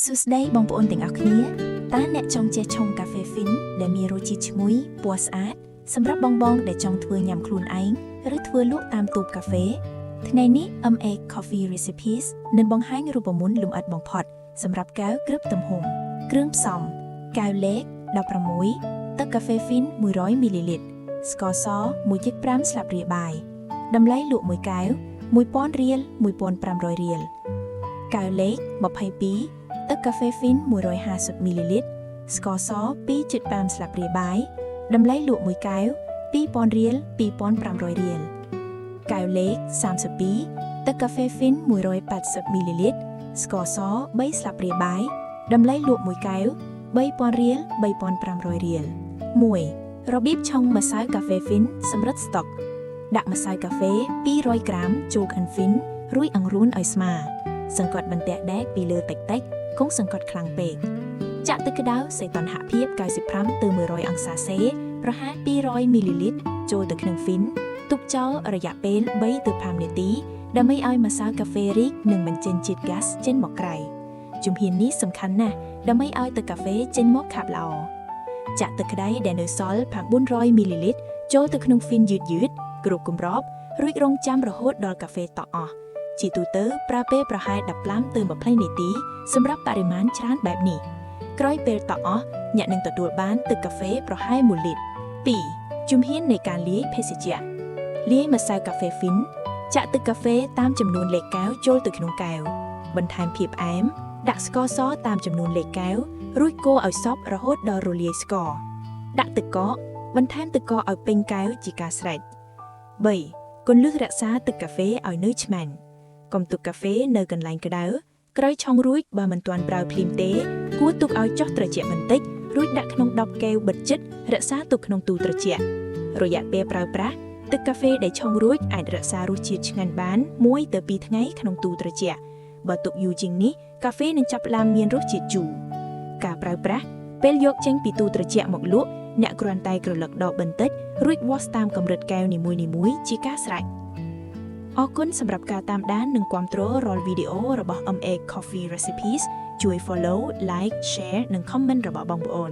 សួស្តីបងប្អូនទាំងអស់គ្នាតើអ្នកចង់ចេះឆុងកាហ្វេហ្វីនដែលមានរសជាតិឈ្ងុយពណ៌ស្អាតសម្រាប់បងដែលចង់ធ្វើញ៉ាំខ្លួនឯងឬធ្វើលក់តាមទូកកាហ្វេថ្ងៃនេះ MA Coffee Recipes នឹងបង្ហាញរូបមន្តលម្អិតបំផុតសម្រាប់កែវគ្រប់ទំហំគ្រឿងផ្សំកែវលេខ16ទឹកកាហ្វេហ្វីន100មីលីលីត្រស្ករស 1.5 ស្លាបព្រាបាយតម្លៃលក់មួយកែវ 1000 រៀល 1500 រៀលកែវលេខ22ទឹកកាហ្វេហ្វីន150មីលីលីត្រស្ករស 2.5 ស្លាបព្រាបាយតម្លៃលក់មួយកែវ 2000 រៀល 2500 រៀលកែវលេខ32ទឹកកាហ្វេហ្វីន180មីលីលីត្រស្ករស 3 ស្លាបព្រាបាយតម្លៃលក់មួយកែវ 3000 រៀល 3500 រៀល 1. របៀបឆុងម្សៅកាហ្វេហ្វីនសម្រិតស្តុកដាក់ម្សៅកាហ្វេ200ក្រាមចូលក្លិនហ្វីនរួចអង្រួនឲ្យស្មើសង្កត់បន្ទះដែកពីលើតិចៗកុំសង្កត់ខ្លាំងពេកចាក់ទឹកក្តៅសីតុណ្ហភាព95ទៅ100អង្សាសេប្រហែល200មីលីលីត្រចូលទៅក្នុងហ្វីនទុកចោលរយៈពេល3ទៅ5នាទីដើម្បីឲ្យម្សៅកាហ្វេរីកនិងបញ្ចេញជាតិហ្គាសចេញមកក្រៅជំហាននេះសំខាន់ណាស់ដើម្បីឲ្យទឹកកាហ្វេចេញមកខាប់ល្អចាក់ទឹកក្តៅដែលនៅសល់400មីលីលីត្រចូលទៅក្នុងហ្វីនយឺតគ្រប់គម្របរួចរង់ចាំរហូតដល់កាហ្វេតក់អស់ជាទូទៅប្រើពេលប្រហែល15ទៅ20នាទីសម្រាប់បរិមាណច្រើនបែបនេះក្រោយពេលតក់អស់អ្នកនឹងទទួលបានទឹកកាហ្វេប្រហែល1លីត្រ 2. ជំហាននៃការលាយភេសជ្ជៈលាយម្សៅកាហ្វេហ្វីនចាក់ទឹកកាហ្វេតាមចំនួនលេខកែវចូលទៅក្នុងកែវបន្ថែមភាពផ្អែមដាក់ស្ករសតាមចំនួនលេខកែវរួចកូរឲ្យសព្វរហូតដល់រលាយស្ករដាក់ទឹកកកបន្ថែមទឹកកកឲ្យពេញកែវជាការស្រេច 3. គន្លឹះរក្សាទឹកកាហ្វេឲ្យនៅឆ្មាញ់កុំទុកកាហ្វេនៅកន្លែងក្តៅក្រោយឆុងរួចបើមិនទាន់ប្រើភ្លាមទេគួរទុកឲ្យចុះត្រជាក់បន្តិចរួចដាក់ក្នុងដបកែវបិទជិតរក្សាទុកក្នុងទូត្រជាក់រយៈពេលប្រើប្រាស់ទឹកកាហ្វេដែលឆុងរួចអាចរក្សារសជាតិឆ្ងាញ់បាន1ទៅ2ថ្ងៃក្នុងទូត្រជាក់បើទុកយូរជាងនេះកាហ្វេនឹងចាប់ផ្ដើមមានរសជាតិជូរការប្រើប្រាស់ពេលយកចេញពីទូត្រជាក់មកលក់អ្នកគ្រាន់តែក្រឡឹកដបបន្តិចរួចវាស់តាមកម្រិតកែវនីមួយៗជាការស្រេចអរគុណសម្រាប់ការតាមដាននិងគាំទ្ររាល់វីដេអូរបស់ MA Coffee Recipes ជួយ follow like share និង comment របស់បងប្អូន